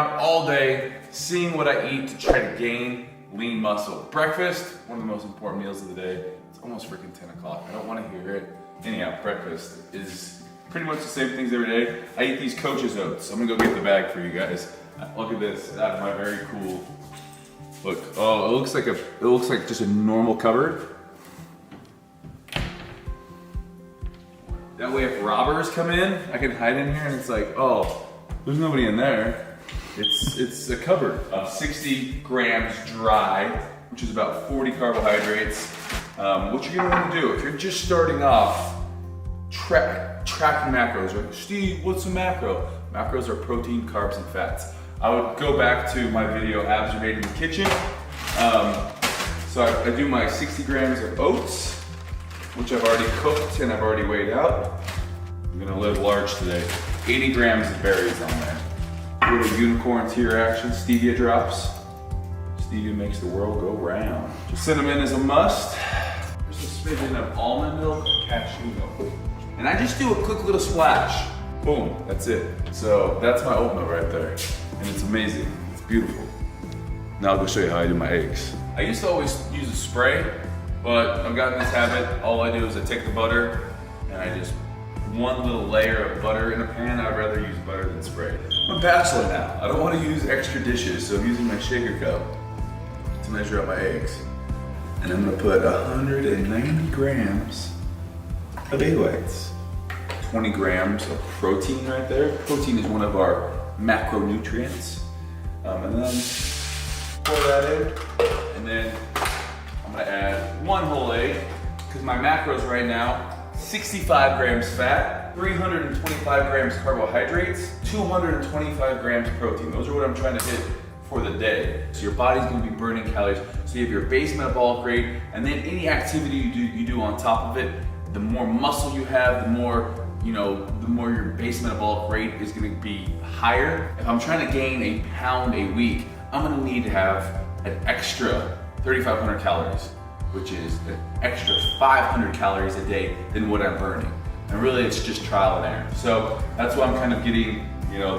around all day, seeing what I eat to try to gain lean muscle. Breakfast, one of the most important meals of the day. It's almost freaking 10 o'clock. I don't want to hear it. Anyhow, breakfast is pretty much the same things every day. I eat these Coach's oats. I'm gonna go get the bag for you guys. Look at this, out of my very cool. Look, oh, it looks like just a normal cupboard. That way if robbers come in, I can hide in here and it's like, oh, there's nobody in there. It's a cupboard. 60 grams dry, which is about 40 carbohydrates. What you're gonna wanna do, if you're just starting off, tracking macros, right? Steve, what's a macro? Macros are protein, carbs, and fats. I would go back to my video, Abs Are Made in the Kitchen. So I do my 60 grams of oats, which I've already cooked and I've already weighed out. I'm gonna live large today. 80 grams of berries on there. Little unicorn tear action, stevia drops. Stevia makes the world go round. Cinnamon is a must. There's a smidgen of almond milk or cashew milk. And I just do a quick little splash. Boom, that's it. So that's my oatmeal right there. And it's amazing, it's beautiful. Now I'll go show you how I do my eggs. I used to always use a spray, but I've gotten this habit. All I do is I take the butter and I just, one little layer of butter in a pan. I'd rather use butter than spray. I'm a bachelor now. I don't want to use extra dishes, so I'm using my shaker cup to measure out my eggs. And I'm gonna put 190 grams of egg whites. 20 grams of protein right there. Protein is one of our macronutrients. And then pour that in. And then I'm gonna add one whole egg, because my macros right now, 65 grams fat, 325 grams carbohydrates, 225 grams protein. Those are what I'm trying to hit for the day. So your body's gonna be burning calories. So you have your base metabolic rate, and then any activity you do on top of it, the more muscle you have, the more your base metabolic rate is gonna be higher. If I'm trying to gain a pound a week, I'm gonna need to have an extra 3,500 calories, which is an extra 500 calories a day than what I'm burning. And really it's just trial and error. So that's why I'm kind of getting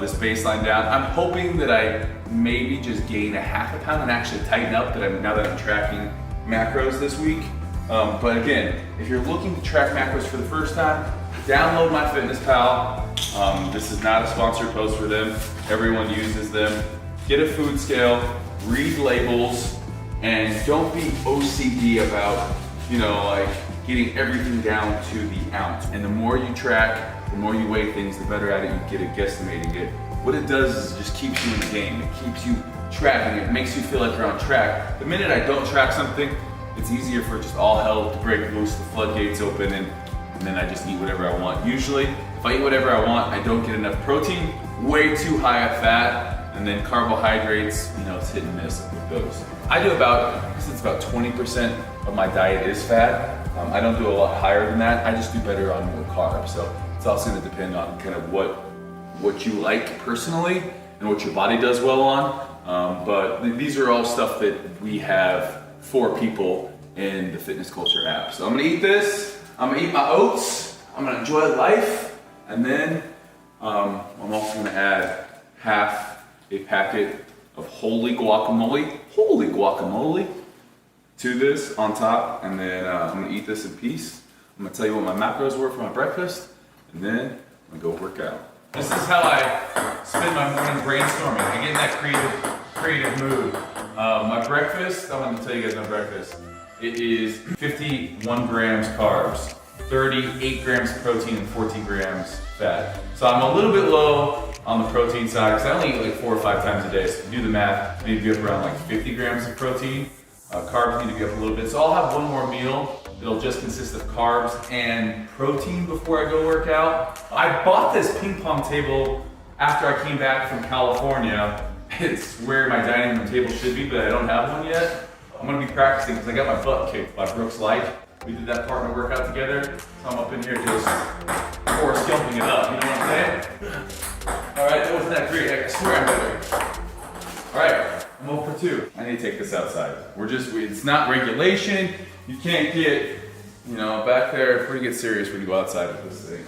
this baseline down. I'm hoping that I maybe just gain a half a pound and actually tighten up now that I'm tracking macros this week. But again, if you're looking to track macros for the first time, download MyFitnessPal. This is not a sponsored post for them. Everyone uses them. Get a food scale, read labels, and don't be OCD about, getting everything down to the ounce. And the more you track, the more you weigh things, the better at it you get at guesstimating it. What it does is it just keeps you in the game. It keeps you tracking. It makes you feel like you're on track. The minute I don't track something, it's easier for just all hell to break loose, the floodgates open, and then I just eat whatever I want. Usually, if I eat whatever I want, I don't get enough protein, way too high of fat, and then carbohydrates, it's hit and miss with those. I do about 20% of my diet is fat. I don't do a lot higher than that. I just do better on more carbs. So it's also gonna depend on kind of what you like personally and what your body does well on. But these are all stuff that we have for people in the Fitness Culture app. So I'm gonna eat this, I'm gonna eat my oats, I'm gonna enjoy life, and then I'm also gonna add half a packet of holy guacamole to this on top, and then I'm gonna eat this in peace. I'm gonna tell you what my macros were for my breakfast, and then I'm gonna go work out. This is how I spend my morning brainstorming. I get in that creative mood. My breakfast, I'm gonna tell you guys my breakfast. It is 51 grams carbs, 38 grams protein, and 14 grams fat. So I'm a little bit low on the protein side, because I only eat like 4 or 5 times a day. So if you do the math, I need to be up around like 50 grams of protein. Carbs need to be up a little bit. So I'll have one more meal that'll just consist of carbs and protein before I go work out. I bought this ping pong table after I came back from California. It's where my dining room table should be, but I don't have one yet. I'm gonna be practicing because I got my butt kicked by Brooks Light. We did that partner workout together. So I'm up in here just Forrest Gumping it up, you know what I'm saying? All right, that wasn't that great. I swear I'm better. All right, I'm 0 for 2. I need to take this outside. It's not regulation. You can't get, back there. It's pretty get serious when you go outside with this thing.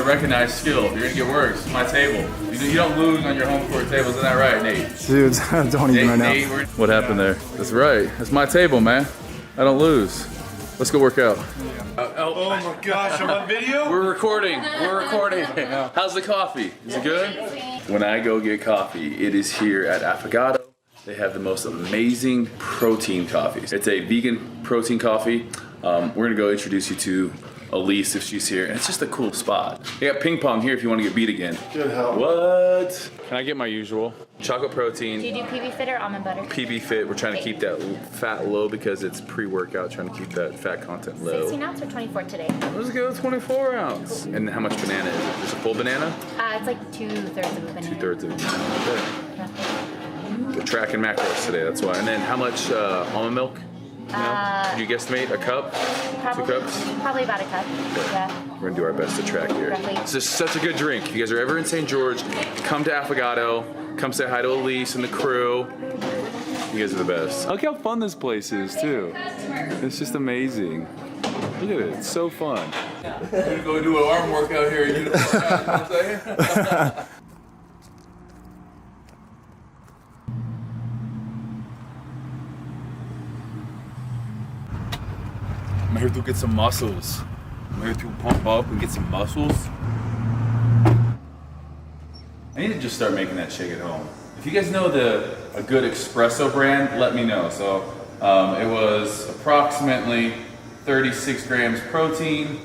recognized skill. You're gonna get worse. It's my table. You don't lose on your home court tables, isn't that right, Nate? Dude, don't even right now. What happened there? That's right. That's my table, man. I don't lose. Let's go work out. Oh my gosh, I'm on video? We're recording. We're recording. How's the coffee? Is it good? When I go get coffee, it is here at Affogato. They have the most amazing protein coffees. It's a vegan protein coffee. We're gonna go introduce you to Elise if she's here. And it's just a cool spot. They got ping pong here if you want to get beat again. Good help. What? Can I get my usual? Chocolate protein. Do you do PB Fit or almond butter? PB Fit. We're trying to keep that fat low because it's pre-workout. Trying to keep that fat content low. 16 ounce or 24 today? Let's go 24 ounce. And how much banana is it? Just a full banana? It's like 2/3 of a banana. 2/3 of a banana. Okay. We're tracking macros today, that's why. And then how much almond milk? Did you guesstimate a cup? Probably, 2 cups? Probably about a cup. Yeah. We're gonna do our best to track here. Roughly. This is such a good drink. If you guys are ever in St. George, come to Affogato. Come say hi to Elise and the crew. You guys are the best. Look how fun this place is too. It's just amazing. Look at it, it's so fun. We're gonna go do an arm workout here. You know what I'm saying? I'm here to get some muscles. I'm here to pump up and get some muscles. I need to just start making that shake at home. If you guys know a good espresso brand, let me know. So it was approximately 36 grams protein,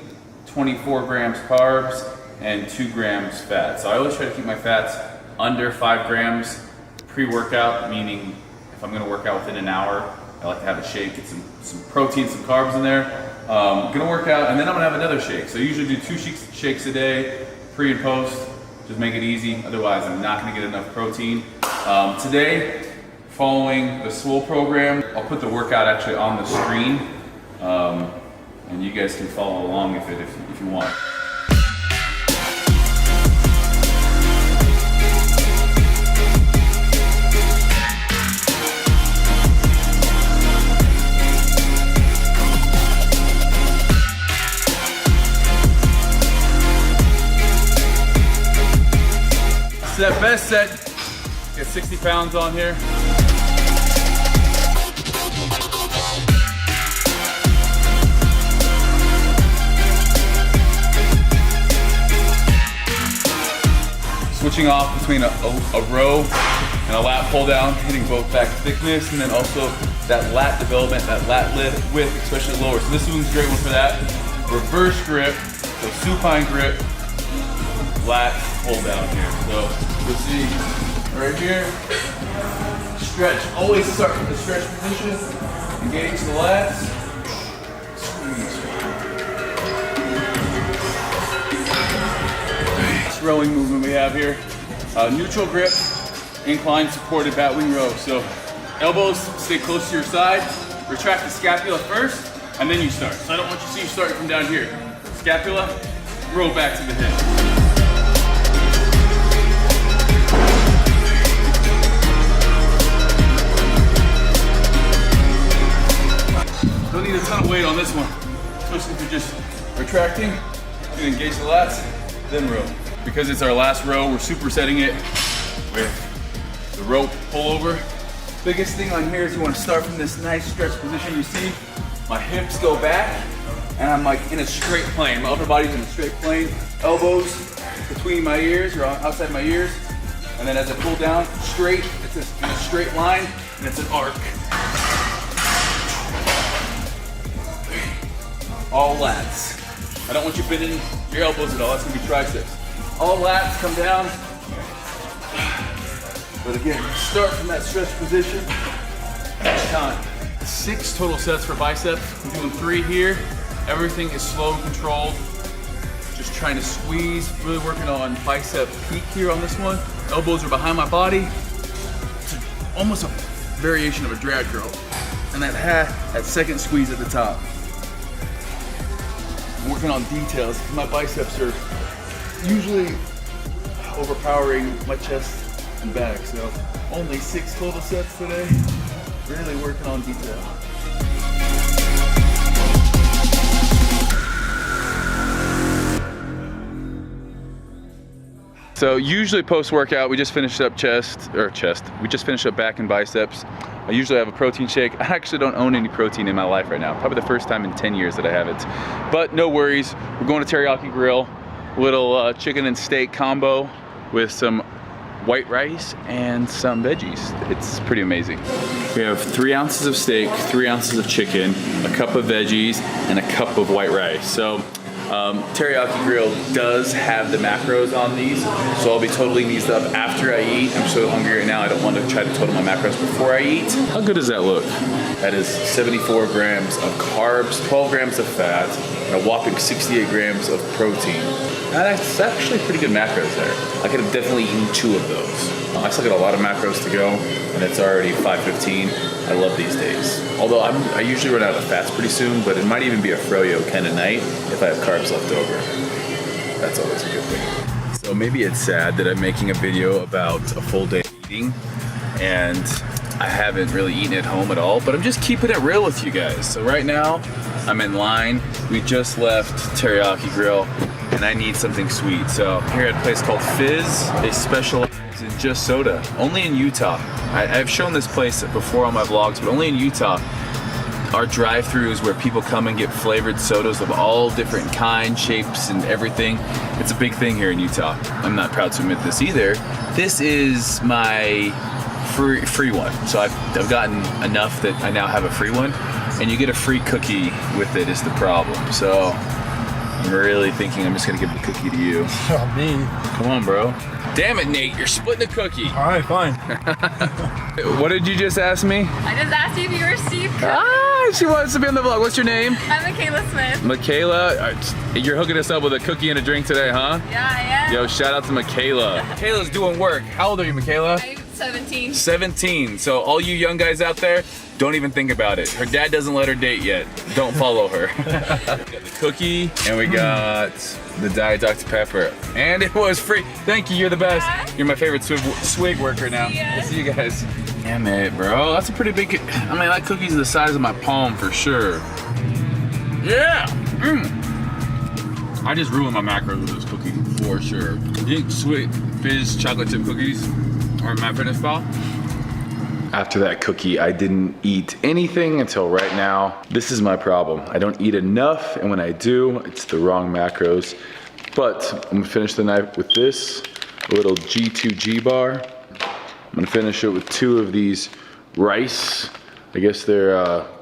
24 grams carbs, and 2 grams fat. So I always try to keep my fats under 5 grams pre-workout, meaning if I'm gonna work out within an hour, I like to have a shake, get some protein, some carbs in there. Gonna work out, and then I'm gonna have another shake. So I usually do 2 shakes a day, pre and post. Just make it easy, otherwise I'm not gonna get enough protein. Today, following the Swole program, I'll put the workout actually on the screen, and you guys can follow along with it if you want. Set, best set. Get 60 pounds on here. Switching off between a row and a lat pull down, hitting both back thickness, and then also that lat development, that lat width, especially lower. So this one's a great one for that. Reverse grip, so supine grip, lat pull down here. So you'll see right here, stretch. Always start from the stretch position, engage the lats, squeeze. This rowing movement we have here. Neutral grip, incline supported bat wing row. So elbows stay close to your side, retract the scapula first, and then you start. So I don't want you to see you starting from down here. Scapula, row back to the hip. Don't need a ton of weight on this one, especially if you're just retracting. You can engage the lats, then row. Because it's our last row, we're supersetting it with the rope pullover. Biggest thing on here is you want to start from this nice stretch position. You see, my hips go back, and I'm like in a straight plane. My upper body's in a straight plane. Elbows between my ears or outside my ears, and then as I pull down, straight. It's in a straight line, and it's an arc. All lats. I don't want you bending your elbows at all. That's gonna be triceps. All lats come down. But again, start from that stretch position each time. 6 total sets for biceps. I'm doing 3 here. Everything is slow and controlled. Just trying to squeeze, really working on bicep peak here on this one. Elbows are behind my body. It's almost a variation of a drag curl. And that second squeeze at the top. I'm working on details. My biceps are usually overpowering my chest and back, so only 6 total sets today. Really working on detail. So usually post-workout, we just finished up we just finished up back and biceps. I usually have a protein shake. I actually don't own any protein in my life right now. Probably the first time in 10 years that I have it. But no worries, we're going to Teriyaki Grill. Little chicken and steak combo with some white rice and some veggies. It's pretty amazing. We have 3 ounces of steak, 3 ounces of chicken, a cup of veggies, and a cup of white rice. So Teriyaki Grill does have the macros on these, so I'll be totaling these up after I eat. I'm so hungry right now, I don't want to try to total my macros before I eat. How good does that look? That is 74 grams of carbs, 12 grams of fat, and a whopping 68 grams of protein. That's actually pretty good macros there. I could have definitely eaten 2 of those. I still got a lot of macros to go, and it's already 5:15. I love these days. Although I usually run out of fats pretty soon, but it might even be a froyo kind of night if I have carbs left over. That's always a good thing. So maybe it's sad that I'm making a video about a full day of eating, and I haven't really eaten at home at all, but I'm just keeping it real with you guys. So right now, I'm in line. We just left Teriyaki Grill, and I need something sweet. So here at a place called Fizz, they specialize in just soda, only in Utah. I've shown this place before on my vlogs, but only in Utah. Our drive-thrus where people come and get flavored sodas of all different kinds, shapes, and everything. It's a big thing here in Utah. I'm not proud to admit this either. This is my free one. So I've gotten enough that I now have a free one, and you get a free cookie with it is the problem. So I'm really thinking I'm just gonna give the cookie to you. Oh, me. Come on, bro. Damn it, Nate, you're splitting a cookie. All right, fine. What did you just ask me? I just asked you if you were Steve Cook. Ah, she wants to be on the vlog. What's your name? I'm Michaela Smith. Michaela, you're hooking us up with a cookie and a drink today, huh? Yeah, I am. Yo, shout out to Michaela. Michaela's doing work. How old are you, Michaela? I'm 17. 17. So all you young guys out there, don't even think about it. Her dad doesn't let her date yet. Don't follow her. We got the cookie, and we got the Diet Dr. Pepper. And it was free. Thank you, you're the best. Yeah. You're my favorite swig worker now. Yeah. We'll see you guys. Damn it, bro. That's a pretty big, I mean, that cookie's the size of my palm for sure. Yeah. I just ruined my macros with this cookie for sure. You think sweet Fizz chocolate chip cookies are at MyFitnessPal? After that cookie, I didn't eat anything until right now. This is my problem. I don't eat enough, and when I do, it's the wrong macros. But I'm gonna finish the night with this, a little G2G bar. I'm gonna finish it with 2 of these rice. I guess they're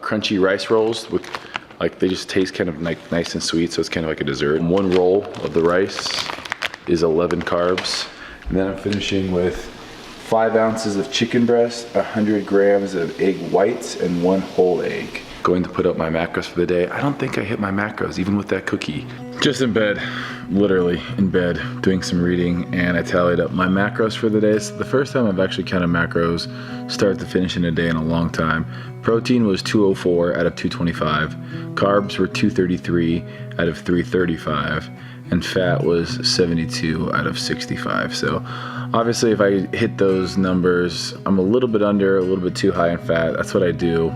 crunchy rice rolls with, like, they just taste kind of like nice and sweet, so it's kind of like a dessert. And 1 roll of the rice is 11 carbs. And then I'm finishing with 5 ounces of chicken breast, 100 grams of egg whites, and 1 whole egg. Going to put up my macros for the day. I don't think I hit my macros, even with that cookie. Just in bed, literally in bed, doing some reading, and I tallied up my macros for the day. It's the first time I've actually counted macros start to finish in a day in a long time. Protein was 204 out of 225. Carbs were 233 out of 335. And fat was 72 out of 65. So obviously if I hit those numbers, I'm a little bit under, a little bit too high in fat. That's what I do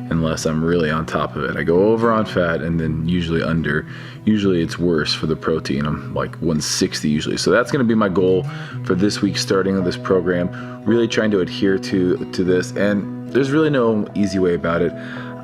unless I'm really on top of it. I go over on fat and then usually under. Usually it's worse for the protein. I'm like 160 usually. So that's gonna be my goal for this week starting of this program. Really trying to adhere to this, and there's really no easy way about it.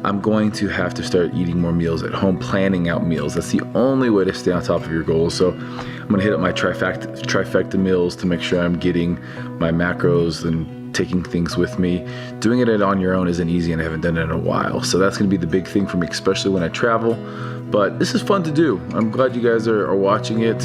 I'm going to have to start eating more meals at home, planning out meals. That's the only way to stay on top of your goals. So I'm gonna hit up my trifecta meals to make sure I'm getting my macros and taking things with me. Doing it on your own isn't easy, and I haven't done it in a while. So that's gonna be the big thing for me, especially when I travel. But this is fun to do. I'm glad you guys are watching it.